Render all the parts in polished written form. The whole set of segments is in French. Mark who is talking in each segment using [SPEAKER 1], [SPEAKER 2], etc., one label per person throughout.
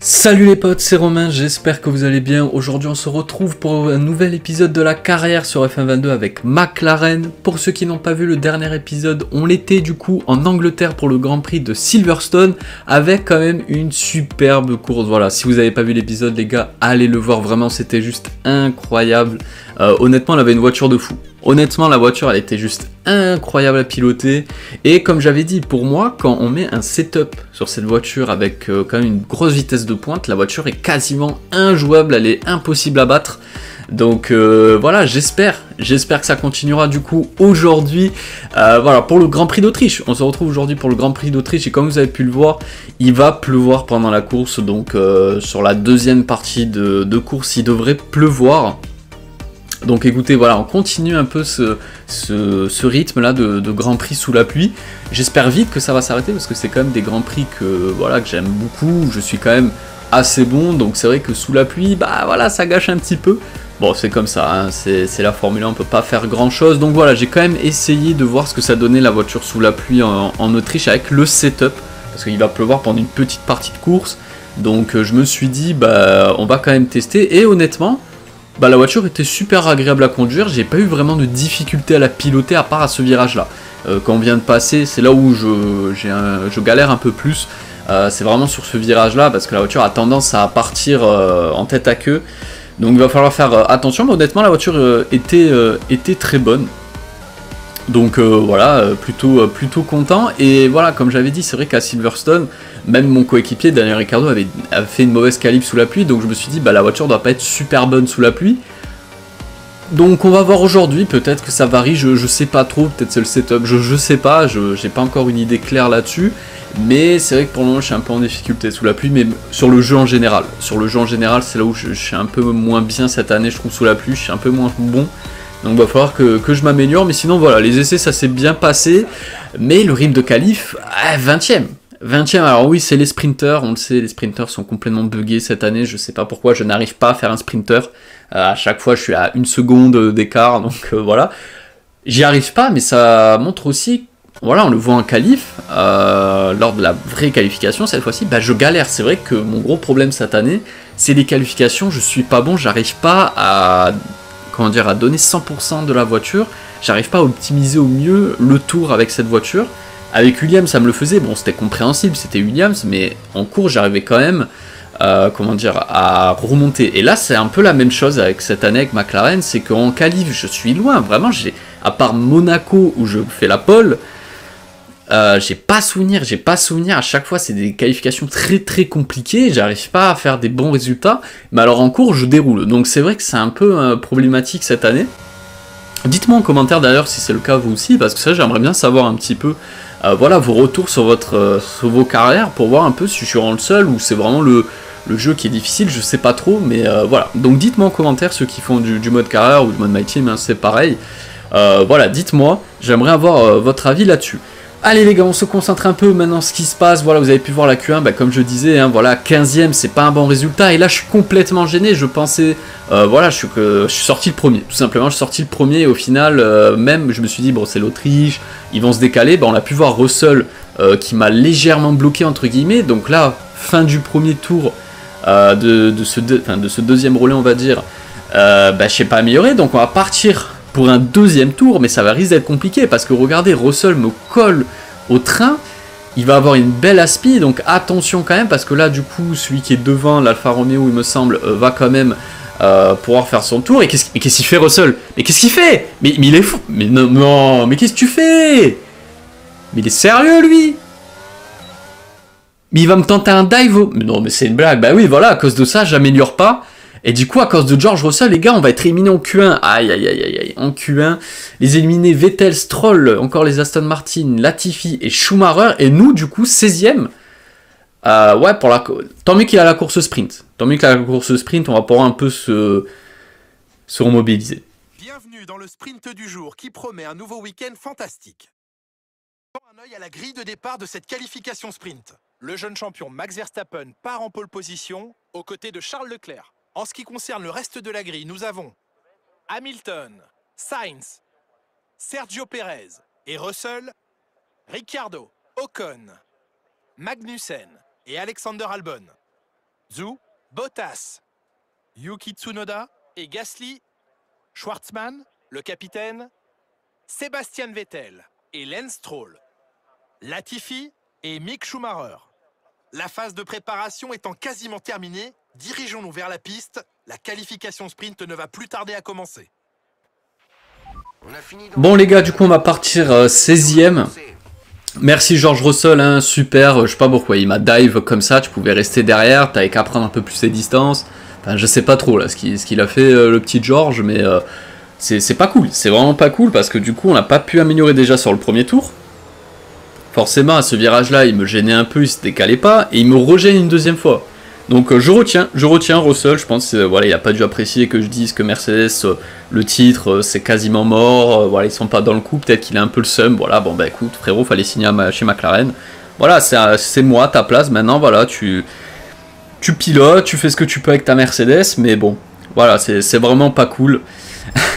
[SPEAKER 1] Salut les potes, c'est Romain, j'espère que vous allez bien. Aujourd'hui on se retrouve pour un nouvel épisode de la carrière sur F1 22 avec McLaren. Pour ceux qui n'ont pas vu le dernier épisode, on l'était du coup en Angleterre pour le Grand Prix de Silverstone avec quand même une superbe course. Voilà, si vous n'avez pas vu l'épisode les gars, allez le voir, vraiment c'était juste incroyable. Honnêtement, on avait une voiture de fou. Honnêtement, la voiture, elle était juste incroyable à piloter. Et comme j'avais dit, pour moi, quand on met un setup sur cette voiture avec quand même une grosse vitesse de pointe, la voiture est quasiment injouable, elle est impossible à battre. Donc voilà, j'espère que ça continuera du coup aujourd'hui. Voilà, pour le Grand Prix d'Autriche. On se retrouve aujourd'hui pour le Grand Prix d'Autriche. Et comme vous avez pu le voir, il va pleuvoir pendant la course. Donc sur la deuxième partie de course, il devrait pleuvoir. Donc écoutez, voilà, on continue un peu ce rythme là de Grand Prix sous la pluie. J'espère vite que ça va s'arrêter parce que c'est quand même des Grands Prix que j'aime beaucoup. Je suis quand même assez bon, donc c'est vrai que sous la pluie, bah voilà, ça gâche un petit peu. Bon, c'est comme ça, hein, c'est la Formule 1, on peut pas faire grand chose. Donc voilà, j'ai quand même essayé de voir ce que ça donnait la voiture sous la pluie en Autriche avec le setup. Parce qu'il va pleuvoir pendant une petite partie de course. Donc je me suis dit, bah on va quand même tester. Et honnêtement, bah la voiture était super agréable à conduire, j'ai pas eu vraiment de difficulté à la piloter à part à ce virage là. Quand on vient de passer, c'est là où je galère un peu plus, c'est vraiment sur ce virage là parce que la voiture a tendance à partir en tête à queue. Donc il va falloir faire attention, mais honnêtement la voiture était très bonne. Donc voilà, plutôt content. Et voilà, comme j'avais dit, c'est vrai qu'à Silverstone, même mon coéquipier Daniel Ricciardo avait fait une mauvaise qualif sous la pluie, donc je me suis dit, bah la voiture doit pas être super bonne sous la pluie. Donc on va voir aujourd'hui, peut-être que ça varie, je sais pas trop, peut-être c'est le setup, je sais pas, j'ai pas encore une idée claire là-dessus. Mais c'est vrai que pour le moment je suis un peu en difficulté sous la pluie, mais sur le jeu en général. Sur le jeu en général, c'est là où je suis un peu moins bien cette année, je trouve, sous la pluie, je suis un peu moins bon. Donc il va falloir que je m'améliore, mais sinon voilà, les essais ça s'est bien passé, mais le rythme de qualif, 20ème. 20ème, alors oui c'est les sprinters, on le sait, les sprinters sont complètement buggés cette année, je sais pas pourquoi, je n'arrive pas à faire un sprinter, à chaque fois je suis à 1 seconde d'écart, donc voilà. J'y arrive pas, mais ça montre aussi, voilà, on le voit en qualif, lors de la vraie qualification cette fois-ci, bah je galère, c'est vrai que mon gros problème cette année, c'est les qualifications, je suis pas bon, j'arrive pas à donner 100% de la voiture, j'arrive pas à optimiser au mieux le tour avec cette voiture. Avec Williams, ça me le faisait, bon, c'était compréhensible, c'était Williams, mais en course, j'arrivais quand même, à remonter. Et là, c'est un peu la même chose avec cette année avec McLaren, c'est qu'en qualif, je suis loin, vraiment, à part Monaco où je fais la pole, j'ai pas souvenir, à chaque fois c'est des qualifications très compliquées, j'arrive pas à faire des bons résultats, mais alors en cours je déroule, donc c'est vrai que c'est un peu problématique cette année. Dites-moi en commentaire d'ailleurs si c'est le cas vous aussi, parce que ça j'aimerais bien savoir un petit peu voilà, vos retours sur vos carrières, pour voir un peu si je suis vraiment le seul, ou c'est vraiment le jeu qui est difficile, je sais pas trop, mais voilà. Donc dites-moi en commentaire ceux qui font du mode carrière ou du mode My Team, hein, c'est pareil. Voilà, dites-moi, j'aimerais avoir votre avis là-dessus. Allez les gars, on se concentre un peu maintenant sur ce qui se passe. Voilà, vous avez pu voir la Q1, bah, comme je disais, hein, voilà, 15ème, c'est pas un bon résultat. Et là, je suis complètement gêné. Je pensais, voilà, je suis sorti le premier. Tout simplement, je suis sorti le premier. Et au final, même, je me suis dit, bon, c'est l'Autriche, ils vont se décaler. Bah, on a pu voir Russell qui m'a légèrement bloqué, entre guillemets. Donc là, fin du premier tour de ce deuxième relais, on va dire, bah, je sais pas amélioré. Donc on va partir pour un deuxième tour, mais ça va risque d'être compliqué, parce que regardez, Russell me colle au train, il va avoir une belle aspi, donc attention quand même, parce que là, du coup, celui qui est devant, l'Alfa Romeo, il me semble, va quand même pouvoir faire son tour. Et qu'est-ce qu'il fait, Russell? Mais qu'est-ce qu'il fait? Mais il est fou. Mais non, mais qu'est-ce que tu fais? Mais il est sérieux, lui? Mais il va me tenter un dive. Mais non, mais c'est une blague. Bah oui, voilà, à cause de ça, j'améliore pas. Et du coup, à cause de George Russell, les gars, on va être éliminés en Q1. Aïe, en Q1. Les éliminés Vettel, Stroll, encore les Aston Martin, Latifi et Schumacher. Et nous, du coup, 16ème. Ouais, tant mieux qu'il a la course sprint. Tant mieux qu'il a la course sprint, on va pouvoir un peu se remobiliser.
[SPEAKER 2] Bienvenue dans le sprint du jour qui promet un nouveau week-end fantastique. Un œil à la grille de départ de cette qualification sprint. Le jeune champion Max Verstappen part en pole position aux côtés de Charles Leclerc. En ce qui concerne le reste de la grille, nous avons Hamilton, Sainz, Sergio Perez et Russell, Ricciardo, Ocon, Magnussen et Alexander Albon. Zhu, Bottas, Yuki Tsunoda et Gasly, Schwartzman, le capitaine, Sébastien Vettel et Lance Stroll, Latifi et Mick Schumacher. La phase de préparation étant quasiment terminée, dirigeons-nous vers la piste. La qualification sprint ne va plus tarder à commencer.
[SPEAKER 1] Bon les gars, du coup on va partir 16e. Merci George Russell, hein, super, je sais pas pourquoi, il m'a dive comme ça, tu pouvais rester derrière, t'avais qu'à prendre un peu plus ses distances. Enfin je sais pas trop là ce qu'il a fait le petit George, mais c'est pas cool, c'est vraiment pas cool parce que du coup on n'a pas pu améliorer déjà sur le premier tour. Forcément à ce virage là il me gênait un peu, il se décalait pas, et il me regêne une deuxième fois. Donc je retiens Russell, je pense voilà, il a pas dû apprécier que je dise que Mercedes, le titre, c'est quasiment mort, voilà, ils sont pas dans le coup, peut-être qu'il a un peu le seum, voilà, bon bah écoute, frérot, fallait signer chez McLaren, voilà, c'est moi, ta place, maintenant, voilà, tu pilotes, tu fais ce que tu peux avec ta Mercedes, mais bon, voilà, c'est vraiment pas cool,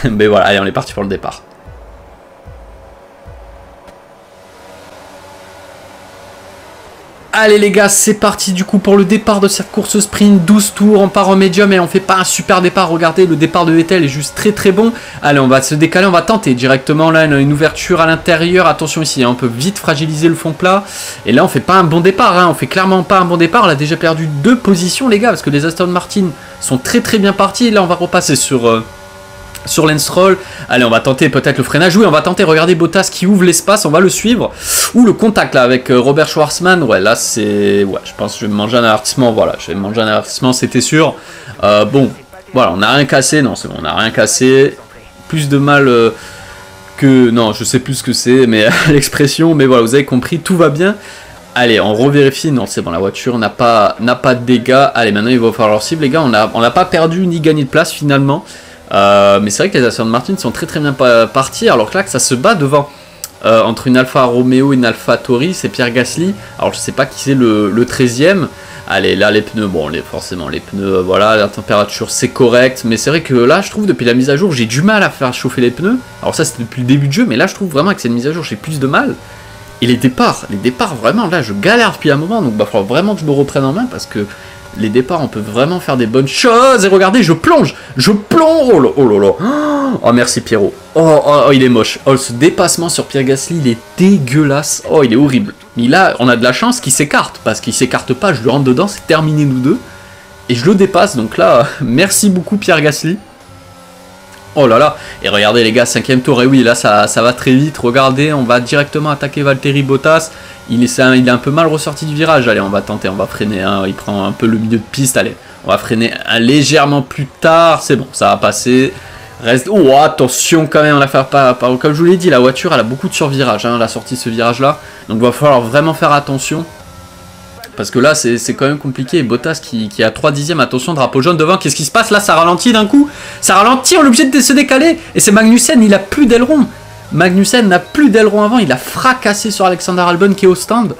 [SPEAKER 1] mais voilà, allez, on est parti pour le départ. Allez les gars, c'est parti du coup pour le départ de cette course sprint, 12 tours, on part en médium et on fait pas un super départ, regardez, le départ de Vettel est juste très bon. Allez, on va se décaler, on va tenter directement là une ouverture à l'intérieur, attention ici, hein, on peut vite fragiliser le fond plat. Et là on fait pas un bon départ, hein, on fait clairement pas un bon départ, on a déjà perdu 2 positions les gars, parce que les Aston Martin sont très bien partis, et là on va repasser sur Lance Stroll. Allez, on va tenter peut-être le freinage. Oui, on va tenter. Regardez Bottas qui ouvre l'espace. On va le suivre. Ou le contact là avec Robert Schwarzman. Ouais, là c'est. Ouais, je pense que je vais me manger un avertissement. Voilà, je vais me manger un avertissement, c'était sûr. Bon, voilà, on n'a rien cassé. Non, c'est bon, on n'a rien cassé. Plus de mal que. Non, je sais plus ce que c'est, mais l'expression. Mais voilà, vous avez compris, tout va bien. Allez, on revérifie. Non, c'est bon, la voiture n'a pas de dégâts. Allez, maintenant il va falloir cible, les gars. On n'a pas perdu ni gagné de place finalement. Mais c'est vrai que les Aston Martin sont très bien partis, alors que là que ça se bat devant entre une Alfa Romeo et une Alfa Tauri, c'est Pierre Gasly. Alors je sais pas qui c'est le 13e. Allez, là les pneus, bon forcément les pneus, voilà, la température c'est correct, mais c'est vrai que là je trouve depuis la mise à jour j'ai du mal à faire chauffer les pneus. Alors ça c'était depuis le début de jeu, mais là je trouve vraiment que cette mise à jour j'ai plus de mal. Et les départs vraiment là je galère depuis un moment, donc il va falloir vraiment que je me reprenne en main parce que les départs, on peut vraiment faire des bonnes choses. Et regardez, je plonge. Oh là là. Oh, merci Pierrot. Oh, il est moche. Oh, ce dépassement sur Pierre Gasly, il est dégueulasse. Oh, il est horrible. Mais là, on a de la chance qu'il s'écarte. Parce qu'il s'écarte pas, je lui rentre dedans, c'est terminé nous deux. Et je le dépasse. Donc là, merci beaucoup Pierre Gasly. Oh là là. Et regardez les gars, 5e tour. Et oui, là, ça va très vite. Regardez, on va directement attaquer Valtteri Bottas. Il est un peu mal ressorti du virage. Allez, on va tenter, on va freiner. Hein. Il prend un peu le milieu de piste. Allez, on va freiner légèrement plus tard. C'est bon, ça va passer. Reste. Oh, attention quand même. On va faire pas. Comme je vous l'ai dit, la voiture, elle a beaucoup de survirage. Hein, la sortie de ce virage-là. Donc, il va falloir vraiment faire attention. Parce que là, c'est quand même compliqué. Bottas qui a 3 dixièmes. Attention, drapeau jaune devant. Qu'est-ce qui se passe là? Ça ralentit d'un coup. Ça ralentit. On est obligé de se décaler. Et c'est Magnussen. Il a plus d'aileron. Magnussen n'a plus d'aileron avant, il a fracassé sur Alexander Albon qui est au stand.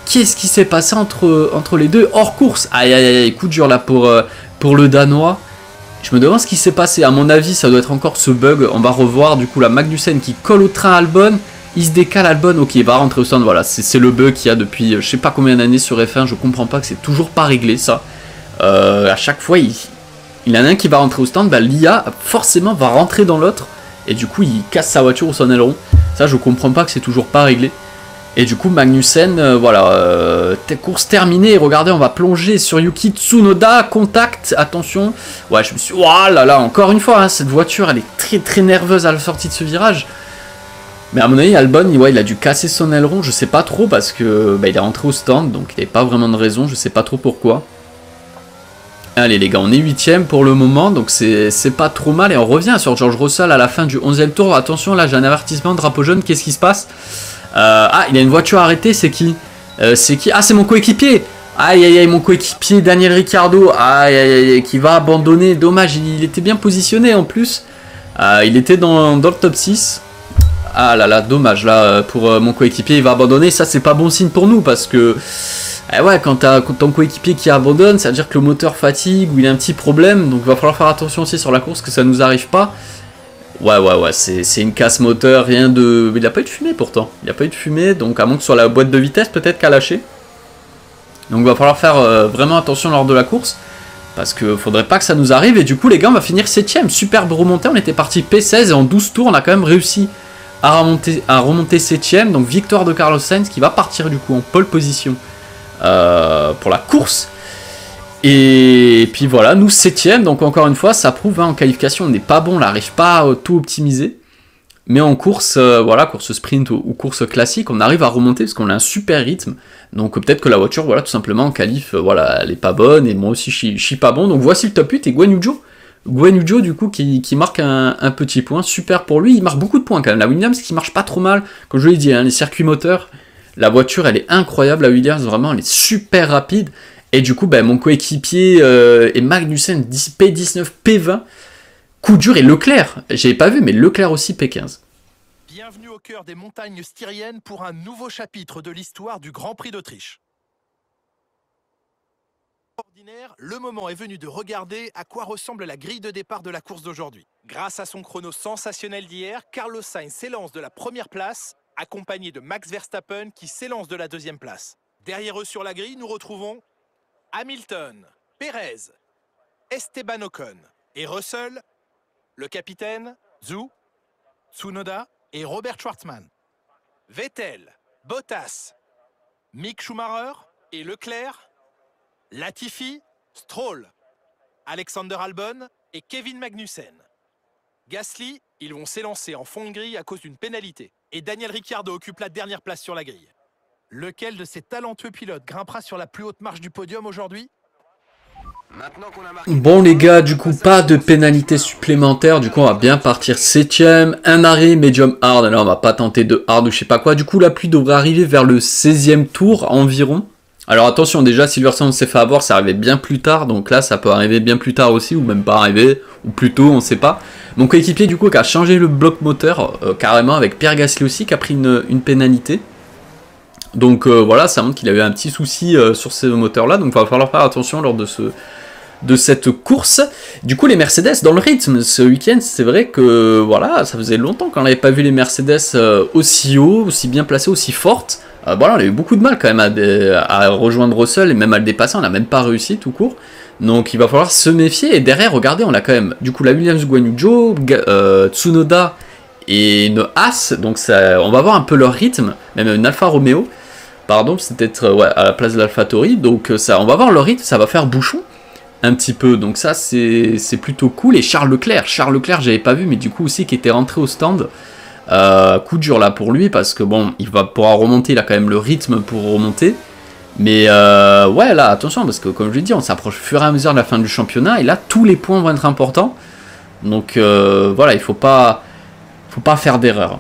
[SPEAKER 1] Qu'est-ce qui s'est passé entre les deux hors course? Aïe, coup dur là pour le Danois. Je me demande ce qui s'est passé, à mon avis ça doit être encore ce bug. On va revoir du coup la Magnussen qui colle au train Albon. Il se décale Albon, ok il va rentrer au stand, voilà. C'est le bug qu'il y a depuis je sais pas combien d'années sur F1, je comprends pas que c'est toujours pas réglé ça. À chaque fois il y en a un qui va rentrer au stand, bah, l'IA forcément va rentrer dans l'autre. Et du coup, il casse sa voiture ou son aileron. Ça, je comprends pas que c'est toujours pas réglé. Et du coup, Magnussen, voilà, course terminée. Regardez, on va plonger sur Yuki Tsunoda. Contact, attention. Ouais, je me suis... Oh là là, encore une fois, hein, cette voiture, elle est très nerveuse à la sortie de ce virage. Mais à mon avis, Albon, il a dû casser son aileron. Je sais pas trop parce que il est rentré au stand. Donc, il n'y avait pas vraiment de raison. Je sais pas trop pourquoi. Allez les gars, on est 8ème pour le moment, donc c'est pas trop mal. Et on revient sur George Russell à la fin du 11e tour. Attention, là j'ai un avertissement, drapeau jaune, qu'est-ce qui se passe? Ah, il a une voiture arrêtée, c'est qui? Ah, c'est mon coéquipier. Aïe, mon coéquipier Daniel Ricciardo. Aïe, qui va abandonner. Dommage, il était bien positionné en plus. Il était dans le top 6. Ah là là, dommage, là, pour mon coéquipier, il va abandonner. Ça, c'est pas bon signe pour nous, parce que... ouais, quand t'as ton coéquipier qui abandonne, ça veut dire que le moteur fatigue ou il a un petit problème, donc il va falloir faire attention aussi sur la course que ça nous arrive pas. Ouais, c'est une casse moteur, rien de... Il a pas eu de fumée pourtant, il a pas eu de fumée, donc à moins que sur la boîte de vitesse peut-être qu'à lâcher. Donc il va falloir faire vraiment attention lors de la course. Parce qu'il faudrait pas que ça nous arrive. Et du coup, les gars, on va finir 7ème. Superbe remontée. On était parti P16 et en 12 tours, on a quand même réussi à remonter 7ème. Donc victoire de Carlos Sainz qui va partir du coup en pole position pour la course. Et puis voilà, nous 7ème. Donc encore une fois, ça prouve, hein, en qualification, on n'est pas bon. On n'arrive pas à tout optimiser. Mais en course, voilà, course sprint ou course classique, on arrive à remonter parce qu'on a un super rythme. Donc peut-être que la voiture, voilà, tout simplement en qualif, voilà, elle est pas bonne et moi aussi je suis pas bon. Donc voici le top 8 et Guan Yu Zhou du coup qui marque un petit point, super pour lui. Il marque beaucoup de points quand même. La Williams qui marche pas trop mal, comme je l'ai dit, hein, les circuits moteurs, la voiture elle est incroyable, la Williams vraiment elle est super rapide. Et du coup, ben, mon coéquipier est Magnussen P19, P20. Coup dur et Leclerc, j'avais pas vu, mais Leclerc aussi P15.
[SPEAKER 2] Bienvenue au cœur des montagnes styriennes pour un nouveau chapitre de l'histoire du Grand Prix d'Autriche. Ordinaire, le moment est venu de regarder à quoi ressemble la grille de départ de la course d'aujourd'hui. Grâce à son chrono sensationnel d'hier, Carlos Sainz s'élance de la première place, accompagné de Max Verstappen qui s'élance de la deuxième place. Derrière eux sur la grille, nous retrouvons Hamilton, Perez, Esteban Ocon et Russell, le capitaine, Zhou, Tsunoda et Robert Schwartzman. Vettel, Bottas, Mick Schumacher et Leclerc, Latifi, Stroll, Alexander Albon et Kevin Magnussen. Gasly, ils vont s'élancer en fond de grille à cause d'une pénalité. Et Daniel Ricciardo occupe la dernière place sur la grille. Lequel de ces talentueux pilotes grimpera sur la plus haute marche du podium aujourd'hui ?
[SPEAKER 1] Bon les gars, du coup pas de pénalité supplémentaire, du coup on va bien partir 7ème, un arrêt medium hard, là on va pas tenter de hard ou je sais pas quoi, du coup la pluie devrait arriver vers le 16ème tour environ. Alors attention, déjà Silverstone s'est fait avoir, ça arrivait bien plus tard, donc là ça peut arriver bien plus tard aussi, ou même pas arriver, ou plus tôt, on sait pas. Mon coéquipier du coup qui a changé le bloc moteur carrément, avec Pierre Gasly aussi qui a pris une pénalité. Donc voilà, ça montre qu'il a eu un petit souci sur ce moteur là, donc il va falloir faire attention lors de cette course. Du coup les Mercedes dans le rythme ce week-end, c'est vrai que voilà, ça faisait longtemps qu'on n'avait pas vu les Mercedes aussi haut, aussi bien placées, aussi fortes. Voilà, on a eu beaucoup de mal quand même à rejoindre Russell et même à le dépasser, on n'a même pas réussi tout court. Donc il va falloir se méfier. Et derrière, regardez, on a quand même du coup la Williams, Guan Yu Zhou, Tsunoda et une Haas. Donc ça, on va voir un peu leur rythme, même une Alfa Romeo. Pardon, c'est peut-être ouais, à la place de l'AlphaTauri. Donc ça, on va voir leur rythme, ça va faire bouchon un petit peu. Donc ça, c'est plutôt cool. Et Charles Leclerc, j'avais pas vu, mais du coup aussi qui était rentré au stand. Coup dur là pour lui parce que bon, il va pouvoir remonter, il a quand même le rythme pour remonter. Mais ouais, là, attention, parce que comme je l'ai dit, on s'approche au fur et à mesure de la fin du championnat. Et là, tous les points vont être importants. Donc voilà, il faut pas faire d'erreur.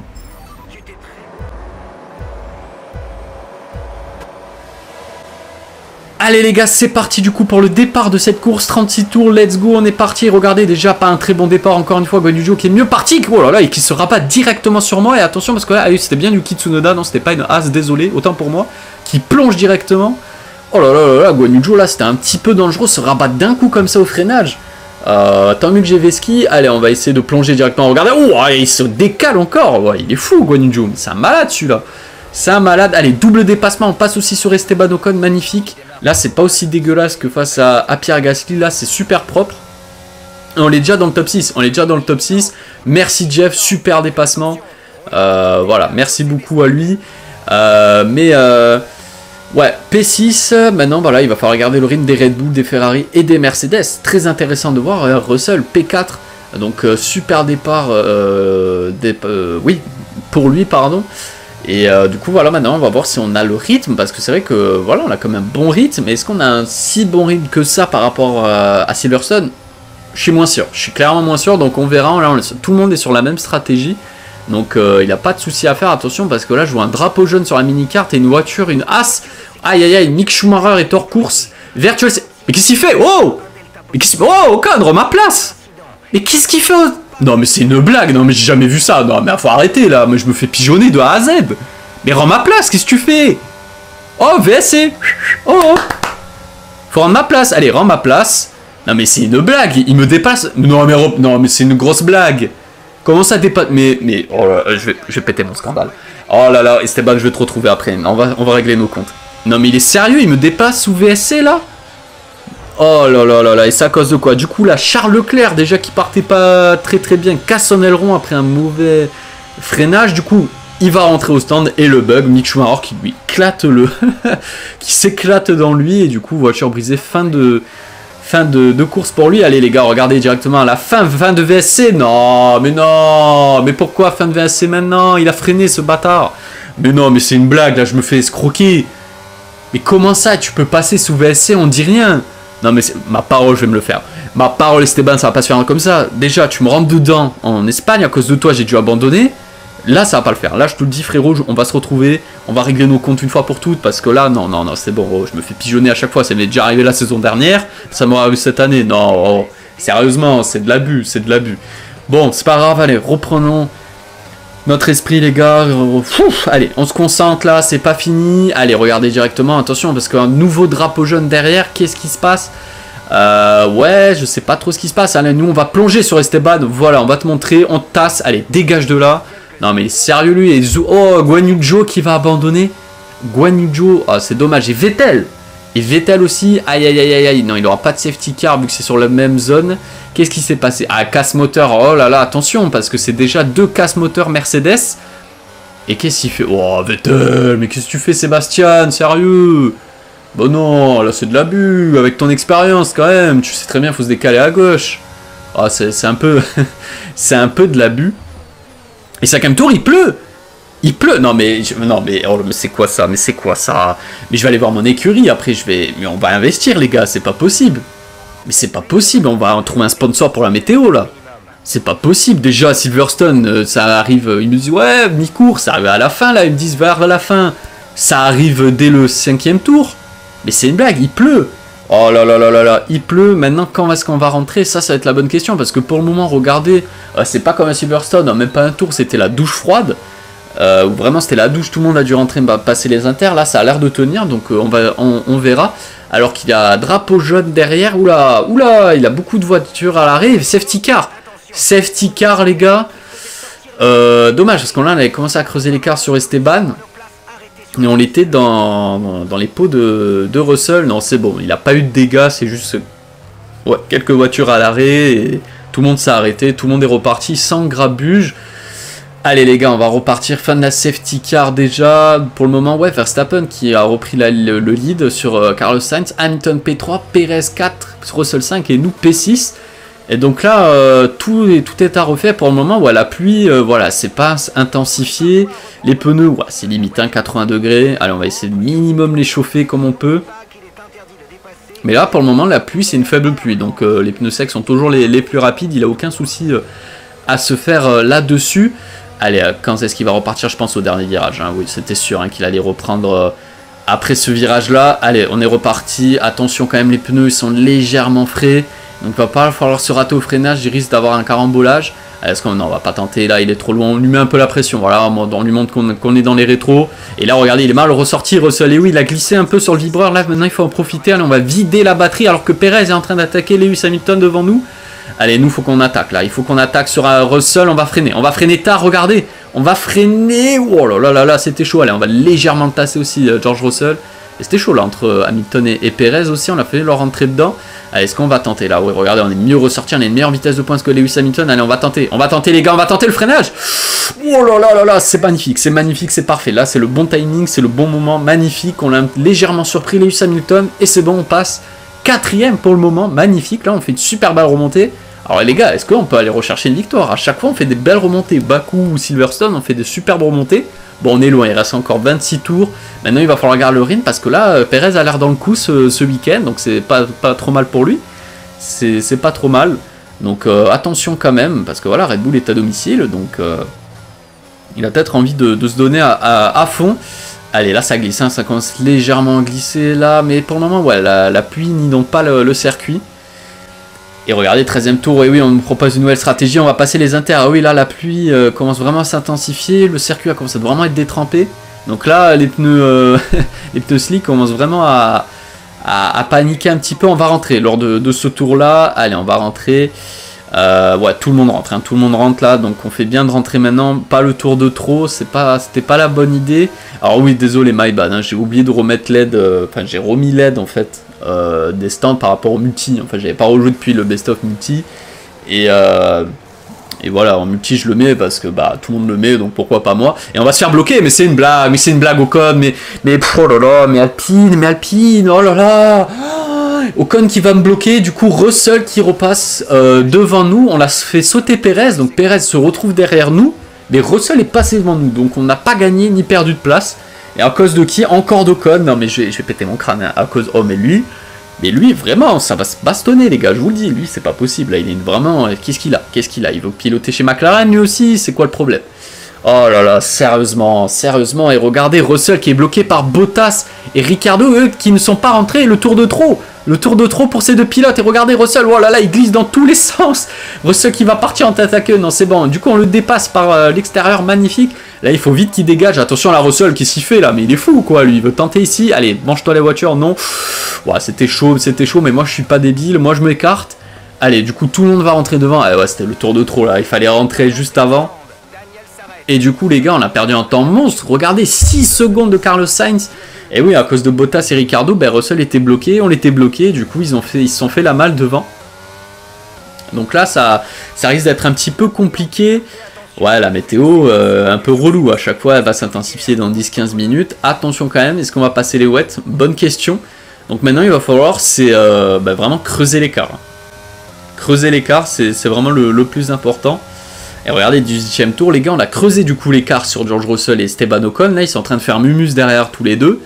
[SPEAKER 1] Allez les gars, c'est parti du coup pour le départ de cette course, 36 tours, let's go, on est parti. Regardez, déjà pas un très bon départ, encore une fois, Guan Yu Zhou qui est mieux parti, oh là là, et qui se rabat directement sur moi. Et attention parce que là, c'était bien Yuki Tsunoda, non c'était pas une Haas, désolé, autant pour moi, qui plonge directement. Oh là là là là, Guan Yu Zhou là, c'était un petit peu dangereux, se rabattre d'un coup comme ça au freinage. Tant mieux que j'ai Veski, allez on va essayer de plonger directement, regardez, oh il se décale encore, ouais, il est fou Guan Yu Zhou, c'est un malade celui-là. C'est un malade, allez, double dépassement, on passe aussi sur Esteban Ocon, magnifique. Là, c'est pas aussi dégueulasse que face à Pierre Gasly, là, c'est super propre. Et on est déjà dans le top 6, Merci Jeff, super dépassement. Voilà, merci beaucoup à lui. Ouais, P6, maintenant, voilà, il va falloir regarder le rythme des Red Bull, des Ferrari et des Mercedes. Très intéressant de voir, Russell, P4, donc super départ, oui, pour lui, pardon. Et du coup voilà, maintenant on va voir si on a le rythme, parce que c'est vrai que voilà, on a quand même un bon rythme, mais est-ce qu'on a un si bon rythme que ça par rapport à Silverstone? Je suis moins sûr, je suis clairement moins sûr, donc on verra. Là, tout le monde est sur la même stratégie, donc il n'y a pas de souci à faire. Attention parce que là je vois un drapeau jaune sur la mini-carte et une voiture, une Haas. Aïe aïe aïe, Mick Schumacher est hors course, Virtual. Mais qu'est-ce qu'il fait? Oh, mais qu'est-ce qu'il fait? Oh, Ocon, ma place. Mais qu'est-ce qu'il fait? Non mais c'est une blague, non mais j'ai jamais vu ça, non mais faut arrêter là, mais je me fais pigeonner de A à Z. Mais rends ma place, qu'est-ce que tu fais? Oh VSC. Oh, faut rendre ma place, allez rends ma place. Non mais c'est une blague, il me dépasse. Non mais c'est une grosse blague. Comment ça dépasse? Mais oh là, je vais péter mon scandale. Oh là là, Esteban, je vais te retrouver après, on va régler nos comptes. Non mais il est sérieux, il me dépasse sous VSC là? Oh là là là là, et c'est à cause de quoi? Du coup là, Charles Leclerc déjà qui partait pas très très bien, casse son aileron après un mauvais freinage, du coup il va rentrer au stand et le bug, Mick Schumacher qui lui éclate qui s'éclate dans lui et du coup voiture brisée, fin de course pour lui. Allez les gars, regardez directement à la fin de VSC. Non, mais pourquoi fin de VSC maintenant? Il a freiné ce bâtard. Mais non, mais c'est une blague là, je me fais escroquer. Mais comment ça, tu peux passer sous VSC, on dit rien? Non mais ma parole, je vais me le faire. Ma parole Esteban, ça va pas se faire comme ça. Déjà, tu me rentres dedans en Espagne, à cause de toi, j'ai dû abandonner. Là, ça va pas le faire. Là, je te le dis, frérot, on va se retrouver. On va régler nos comptes une fois pour toutes. Parce que là, non, c'est bon. Oh, je me fais pigeonner à chaque fois. Ça m'est déjà arrivé la saison dernière. Ça m'aura eu cette année. Non, oh, sérieusement, c'est de l'abus. C'est de l'abus. Bon, c'est pas grave. Allez, reprenons notre esprit, les gars. Allez, on se concentre là. C'est pas fini. Allez, regardez directement. Attention, parce qu'un nouveau drapeau jaune derrière. Qu'est-ce qui se passe? Ouais, je sais pas trop ce qui se passe. Allez, nous, on va plonger sur Esteban. Voilà, on va te montrer. On te tasse. Allez, dégage de là. Non mais sérieux lui, et oh, Guan Yu Zhou qui va abandonner. Guan Yu Zhou, oh, c'est dommage. Et Vettel aussi, aïe aïe aïe aïe, non il n'aura pas de safety car vu que c'est sur la même zone. Qu'est-ce qui s'est passé? Ah, casse moteur, oh là là, attention, parce que c'est déjà 2 casse moteurs Mercedes. Et qu'est-ce qu'il fait? Oh Vettel, mais qu'est-ce que tu fais Sébastien? Sérieux? Bon non, là c'est de l'abus, avec ton expérience quand même, tu sais très bien, il faut se décaler à gauche. Oh, c'est un peu... c'est un peu de l'abus. Et 5ème tour, il pleut. Il pleut. Non mais oh, mais c'est quoi ça? Mais c'est quoi ça? Mais je vais aller voir mon écurie après. Mais on va investir les gars. C'est pas possible. Mais c'est pas possible. On va trouver un sponsor pour la météo là. C'est pas possible. Déjà Silverstone, ça arrive. Ils nous disent ouais mi-course. Ça arrive à la fin là. Ils me disent vers la fin. Ça arrive dès le 5ème tour. Mais c'est une blague. Il pleut. Oh là là là là là, il pleut. Maintenant, quand est-ce qu'on va rentrer? Ça va être la bonne question. Parce que pour le moment, regardez, c'est pas comme à Silverstone, même pas un tour, c'était la douche froide. Où vraiment c'était la douche, tout le monde a dû rentrer, passer les inters. Là, ça a l'air de tenir, donc on verra. Alors qu'il y a drapeau jaune derrière. Oula, il a beaucoup de voitures à l'arrêt. Safety car, les gars. Dommage, parce qu'on avait commencé à creuser l'écart sur Esteban. Et on était dans les pots de Russell. Non, c'est bon, il n'a pas eu de dégâts, c'est juste ouais, quelques voitures à l'arrêt. Et tout le monde s'est arrêté, tout le monde est reparti sans grabuge. Allez les gars, on va repartir. Fin de la safety car déjà. Pour le moment, ouais, Verstappen qui a repris le lead sur Carlos Sainz. Hamilton P3, Perez 4, Russell 5 et nous P6. Et donc là, tout est à refaire pour le moment. Ouais, la pluie, voilà, c'est pas intensifié. Les pneus, ouais, c'est limite 80 degrés. Allez, on va essayer de minimum les chauffer comme on peut. Mais là, pour le moment, la pluie, c'est une faible pluie. Donc les pneus secs sont toujours les plus rapides. Il n'a aucun souci à se faire là-dessus. Allez, quand est-ce qu'il va repartir? Je pense au dernier virage. Hein. Oui, c'était sûr hein, qu'il allait reprendre après ce virage-là. Allez, on est reparti. Attention quand même, les pneus ils sont légèrement frais. Donc il va pas falloir se rater au freinage, il risque d'avoir un carambolage. Est-ce qu'on non, on va pas tenter, là il est trop loin, on lui met un peu la pression, voilà, on lui montre qu'on est dans les rétros. Et là regardez, il est mal ressorti, Russell, et oui, il a glissé un peu sur le vibreur, là maintenant il faut en profiter, allez on va vider la batterie alors que Perez est en train d'attaquer Lewis Hamilton devant nous. Allez, nous faut qu'on attaque là, il faut qu'on attaque sur Russell, on va freiner tard, regardez, on va freiner, oh là là là là, c'était chaud, allez on va légèrement le tasser aussi George Russell. Et c'était chaud là entre Hamilton et Perez aussi, on a fait leur entrée dedans. Allez, est-ce qu'on va tenter là? Oui, regardez, on est mieux ressorti, on a une meilleure vitesse de pointe que Lewis Hamilton. Allez, on va tenter les gars, on va tenter le freinage. Oh là là là là, c'est magnifique, c'est parfait. Là, c'est le bon timing, c'est le bon moment, magnifique. On a légèrement surpris Lewis Hamilton et c'est bon, on passe 4ème pour le moment, magnifique. Là, on fait une super belle remontée. Alors les gars, est-ce qu'on peut aller rechercher une victoire? À chaque fois, on fait des belles remontées. Baku ou Silverstone, on fait des superbes remontées. Bon, on est loin, il reste encore 26 tours. Maintenant, il va falloir garder le rythme parce que là, Perez a l'air dans le coup ce week-end. Donc, c'est pas trop mal pour lui. C'est pas trop mal. Donc, attention quand même. Parce que voilà, Red Bull est à domicile. Donc, il a peut-être envie de se donner à fond. Allez, là, ça glisse. Hein, ça commence légèrement à glisser là. Mais pour le moment, ouais, la pluie n'inonde pas le circuit. Et regardez, 13ème tour, et oui, on nous propose une nouvelle stratégie, on va passer les inters. Ah oui, là, la pluie commence vraiment à s'intensifier, le circuit a commencé à vraiment être détrempé. Donc là, les pneus slick commencent vraiment à paniquer un petit peu. On va rentrer lors de ce tour-là. Allez, on va rentrer. Ouais, tout le monde rentre, hein, tout le monde rentre là, donc on fait bien de rentrer maintenant. Pas le tour de trop, c'était pas la bonne idée. Alors oui, désolé, my bad, hein, j'ai oublié de remettre l'aide, enfin j'ai remis l'aide en fait des stands par rapport au multi. Enfin, j'avais pas rejoué depuis le best of multi et voilà, en multi je le mets parce que bah tout le monde le met, donc pourquoi pas moi. Et on va se faire bloquer, mais c'est une blague Ocon, mais oh là là, mais Alpine, oh là là. Ocon qui va me bloquer, du coup Russell qui repasse devant nous, on l'a fait sauter Perez, donc Perez se retrouve derrière nous, mais Russell est passé devant nous, donc on n'a pas gagné ni perdu de place. Et à cause de qui? Encore d'Ocon. Non mais je vais péter mon crâne, hein. À cause... Oh mais lui vraiment, ça va se bastonner les gars, je vous le dis, lui c'est pas possible, là, il est vraiment... Qu'est-ce qu'il a? Il veut piloter chez McLaren lui aussi, c'est quoi le problème? Oh là là, sérieusement, et regardez Russell qui est bloqué par Bottas et Ricciardo, eux qui ne sont pas rentrés, le tour de trop pour ces deux pilotes, et regardez Russell, oh là là, il glisse dans tous les sens, Russell qui va partir en tête à queue, non c'est bon, du coup on le dépasse par l'extérieur, magnifique, là il faut vite qu'il dégage, attention à la Russell qui s'y fait là, mais il est fou quoi, lui il veut tenter ici, allez, mange-toi les voitures, non, ouais, c'était chaud, mais moi je suis pas débile, moi je m'écarte, allez, du coup tout le monde va rentrer devant, ouais c'était le tour de trop là, il fallait rentrer juste avant. Et du coup les gars on a perdu un temps monstre, regardez 6 secondes de Carlos Sainz. Et oui, à cause de Bottas et Ricciardo, ben Russell était bloqué, on l'était bloqué, du coup ils se sont fait la malle devant. Donc là ça risque d'être un petit peu compliqué. Ouais, la météo un peu relou, à chaque fois elle va s'intensifier dans 10-15 minutes. Attention quand même, est-ce qu'on va passer les wets? Bonne question. Donc maintenant il va falloir vraiment creuser l'écart. Creuser l'écart, c'est vraiment le plus important. Et regardez, 18e tour, les gars, on a creusé du coup l'écart sur George Russell et Esteban Ocon. Là, ils sont en train de faire mumus derrière tous les deux.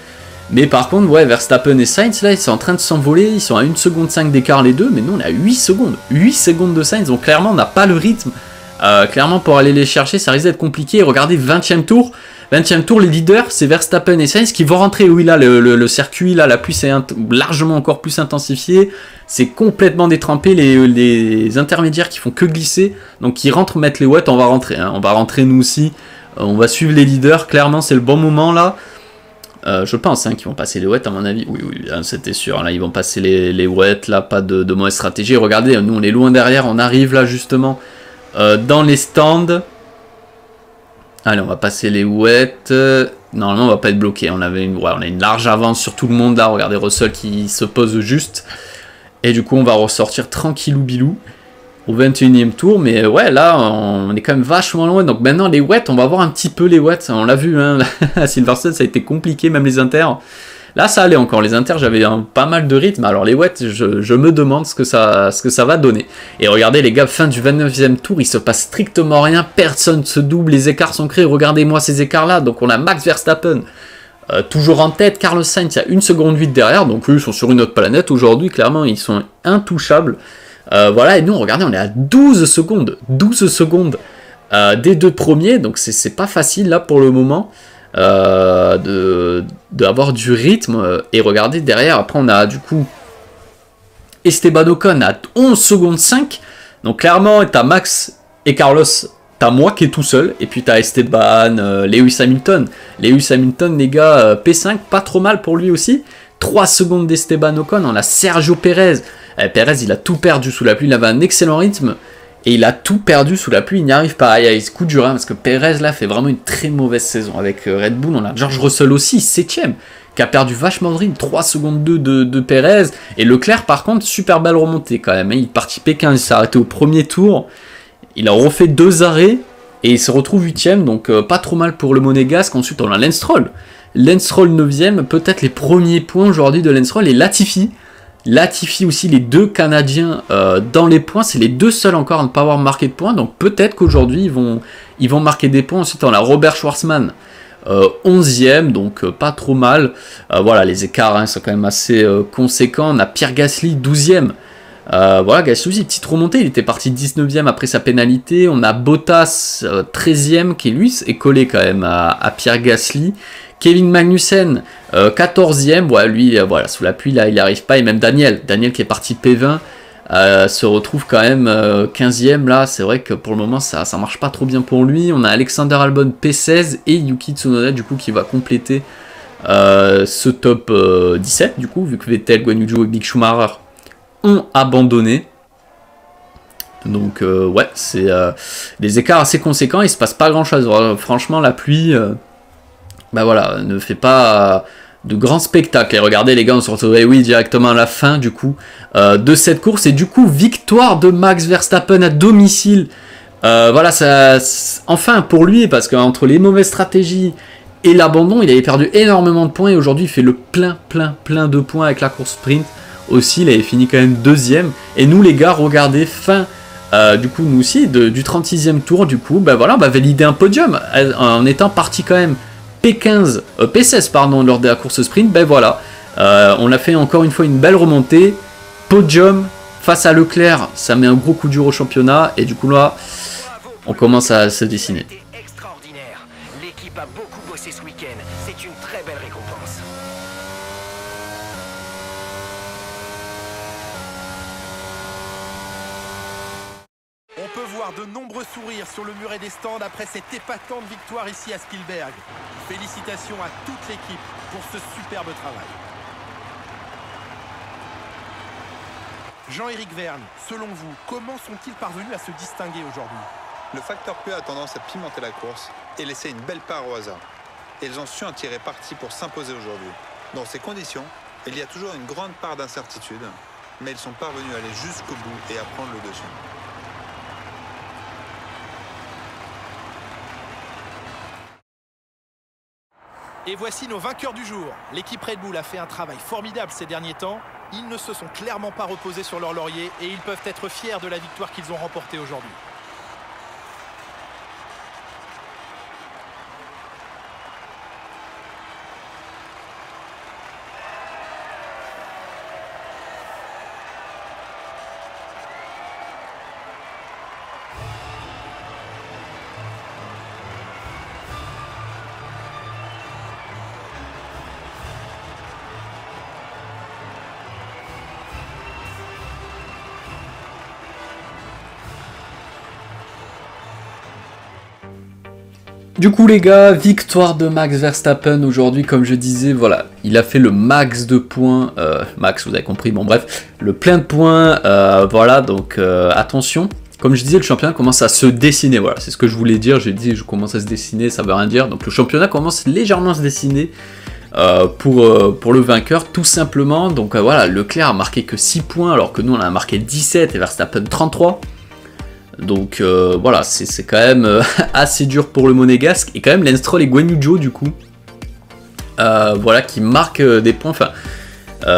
[SPEAKER 1] Mais par contre, ouais, Verstappen et Sainz, là, ils sont en train de s'envoler. Ils sont à 1 seconde 5 d'écart les deux. Mais nous, on est à 8 secondes. 8 secondes de Sainz. Donc clairement, on n'a pas le rythme. Clairement, pour aller les chercher, ça risque d'être compliqué. Et regardez, 20e tour. 20e tour, les leaders, c'est Verstappen et Sainz qui vont rentrer. Oui, là, le circuit, là, la pluie s'est largement encore plus intensifiée. C'est complètement détrempé, les intermédiaires qui font que glisser. Donc, qui rentrent, mettre les wets, on va rentrer. Hein. On va rentrer, nous aussi. On va suivre les leaders. Clairement, c'est le bon moment, là. Je pense qu'ils vont passer les wets, à mon avis. Oui, c'était sûr. Là, ils vont passer les wets, là, pas de mauvaise stratégie. Regardez, nous, on est loin derrière. On arrive, là, justement, dans les stands. Allez, on va passer les wets. Normalement, on va pas être bloqué. On a une large avance sur tout le monde là. Regardez Russell qui se pose juste. Et du coup, on va ressortir tranquillou bilou au 21e tour. Mais ouais, là, on est quand même vachement loin. Donc maintenant, les wets, on va voir un petit peu les wets. On l'a vu, hein, à Silverstone, ça a été compliqué, même les inters. Là, ça allait encore. Les inters, j'avais pas mal de rythme. Alors, les wets, je me demande ce que ça va donner. Et regardez, les gars, fin du 29e tour, il se passe strictement rien. Personne se double. Les écarts sont créés. Regardez-moi ces écarts-là. Donc, on a Max Verstappen toujours en tête. Carlos Sainz, il y a 1 seconde 8 derrière. Donc, eux, ils sont sur une autre planète aujourd'hui. Clairement, ils sont intouchables. Voilà. Et nous, regardez, on est à 12 secondes. 12 secondes des deux premiers. Donc, c'est pas facile, là, pour le moment. D'avoir du rythme. Et regardez derrière, après on a du coup Esteban Ocon à 11 secondes 5. Donc clairement t'as Max et Carlos, t'as moi qui est tout seul, et puis t'as Esteban, Lewis Hamilton, les gars, P5, pas trop mal pour lui aussi. 3 secondes d'Esteban Ocon. On a Sergio Perez. Perez il a tout perdu sous la pluie, il avait un excellent rythme. Et il a tout perdu sous la pluie, il n'y arrive pas. Il se coup dur, hein, parce que Perez là fait vraiment une très mauvaise saison avec Red Bull. On a George Russell aussi, 7ème, qui a perdu vachement de rythme, 3 secondes 2 de Perez. Et Leclerc par contre, super belle remontée quand même. Hein. Il est parti P15, il s'est arrêté au premier tour. Il a refait 2 arrêts et il se retrouve 8ème, donc pas trop mal pour le Monégasque. Ensuite on a Lance Stroll. Lance Stroll 9ème, peut-être les premiers points aujourd'hui de Lance Stroll et Latifi. Latifi aussi, les deux Canadiens dans les points, c'est les deux seuls encore à ne pas avoir marqué de points, donc peut-être qu'aujourd'hui ils vont marquer des points. Ensuite on a Robert Schwarzman 11ème, donc pas trop mal. Voilà, les écarts hein, sont quand même assez conséquents. On a Pierre Gasly 12ème. Voilà, Gasly aussi, petite remontée, il était parti 19ème après sa pénalité. On a Bottas 13ème qui lui est collé quand même à Pierre Gasly. Kevin Magnussen 14ème, ouais, lui voilà, sous la pluie là il n'y arrive pas. Et même Daniel qui est parti P20 se retrouve quand même 15ème là. C'est vrai que pour le moment ça marche pas trop bien pour lui. On a Alexander Albon P16 et Yuki Tsunoda du coup qui va compléter ce top 17 du coup, vu que Vettel, Guan Yu Zhou et Mick Schumacher ont abandonné. Donc ouais, c'est des écarts assez conséquents, il se passe pas grand chose. Franchement, la pluie, bah voilà, ne fait pas de grands spectacles. Et regardez les gars, on se retrouve oui, directement à la fin du coup de cette course. Et du coup, victoire de Max Verstappen à domicile. Voilà, ça, enfin pour lui, parce qu'entre les mauvaises stratégies et l'abandon, il avait perdu énormément de points. Et aujourd'hui, il fait le plein de points avec la course sprint. Aussi, il avait fini quand même deuxième. Et nous les gars, regardez, fin du coup, nous aussi, du 36e tour, du coup, bah voilà, on va valider un podium en étant parti quand même P16 pardon, lors de la course sprint. Ben voilà, on a fait encore une fois une belle remontée, podium face à Leclerc, ça met un gros coup dur au championnat et du coup là, on commence à se dessiner.
[SPEAKER 3] Extraordinaire. L'équipe a beaucoup bossé ce week-end. C'est une très belle récompense.
[SPEAKER 2] On peut voir de nombreux sourires sur le muret des stands après cette épatante victoire ici à Spielberg. Félicitations à toute l'équipe pour ce superbe travail. Jean-Éric Vergne, selon vous, comment sont-ils parvenus à se distinguer aujourd'hui?
[SPEAKER 4] Le facteur P a tendance à pimenter la course et laisser une belle part au hasard. Et ils ont su en tirer parti pour s'imposer aujourd'hui. Dans ces conditions, il y a toujours une grande part d'incertitude, mais ils sont parvenus à aller jusqu'au bout et à prendre le dessus.
[SPEAKER 2] Et voici nos vainqueurs du jour. L'équipe Red Bull a fait un travail formidable ces derniers temps. Ils ne se sont clairement pas reposés sur leur laurier et ils peuvent être fiers de la victoire qu'ils ont remportée aujourd'hui.
[SPEAKER 1] Du coup les gars, victoire de Max Verstappen aujourd'hui, comme je disais, voilà, il a fait le max de points, max vous avez compris, bon bref, le plein de points, voilà, donc attention, comme je disais, le championnat commence à se dessiner, voilà, c'est ce que je voulais dire, j'ai dit je commence à se dessiner, ça veut rien dire, donc le championnat commence légèrement à se dessiner pour le vainqueur, tout simplement, donc voilà, Leclerc a marqué que 6 points, alors que nous on a marqué 17 et Verstappen 33, donc voilà, c'est quand même assez dur pour le monégasque. Et quand même Lance Stroll et Guan Yu Zhou du coup, voilà, qui marquent des points. Enfin,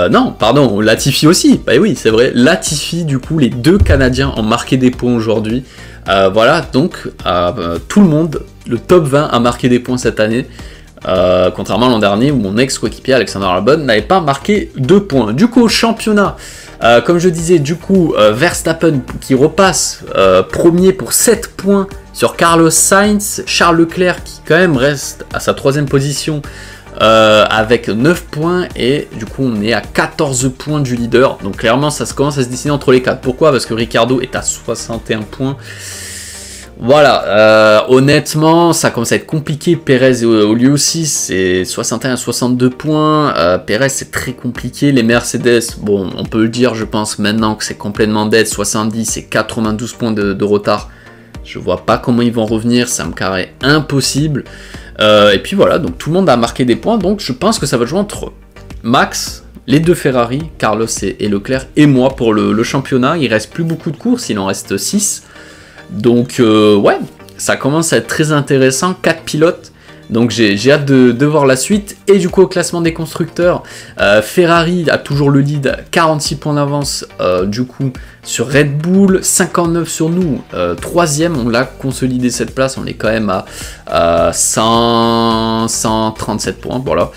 [SPEAKER 1] non, pardon, Latifi aussi. Bah oui, c'est vrai, Latifi du coup, les deux Canadiens ont marqué des points aujourd'hui. Voilà, donc tout le monde, le top 20 a marqué des points cette année. Contrairement à l'an dernier où mon ex-coéquipier Alexander Albon n'avait pas marqué 2 points. Du coup, au championnat, comme je disais, du coup, Verstappen qui repasse premier pour 7 points sur Carlos Sainz, Charles Leclerc qui quand même reste à sa 3e position avec 9 points et du coup on est à 14 points du leader. Donc clairement ça commence à se dessiner entre les 4. Pourquoi? Parce que Ricciardo est à 61 points. Voilà, honnêtement, ça commence à être compliqué. Perez lui aussi, c'est 61 à 62 points. Perez, c'est très compliqué. Les Mercedes, bon, on peut le dire, je pense maintenant que c'est complètement dead. 70 et 92 points de retard. Je vois pas comment ils vont revenir, ça me paraît impossible. Et puis voilà, donc tout le monde a marqué des points. Donc je pense que ça va jouer entre Max, les deux Ferrari, Carlos et Leclerc, et moi pour le championnat. Il reste plus beaucoup de courses, il en reste 6. Donc ouais, ça commence à être très intéressant, 4 pilotes, donc j'ai hâte de voir la suite. Et du coup au classement des constructeurs, Ferrari a toujours le lead, 46 points d'avance du coup sur Red Bull, 59 sur nous, 3ème, on l'a consolidé cette place, on est quand même à 137 points, voilà.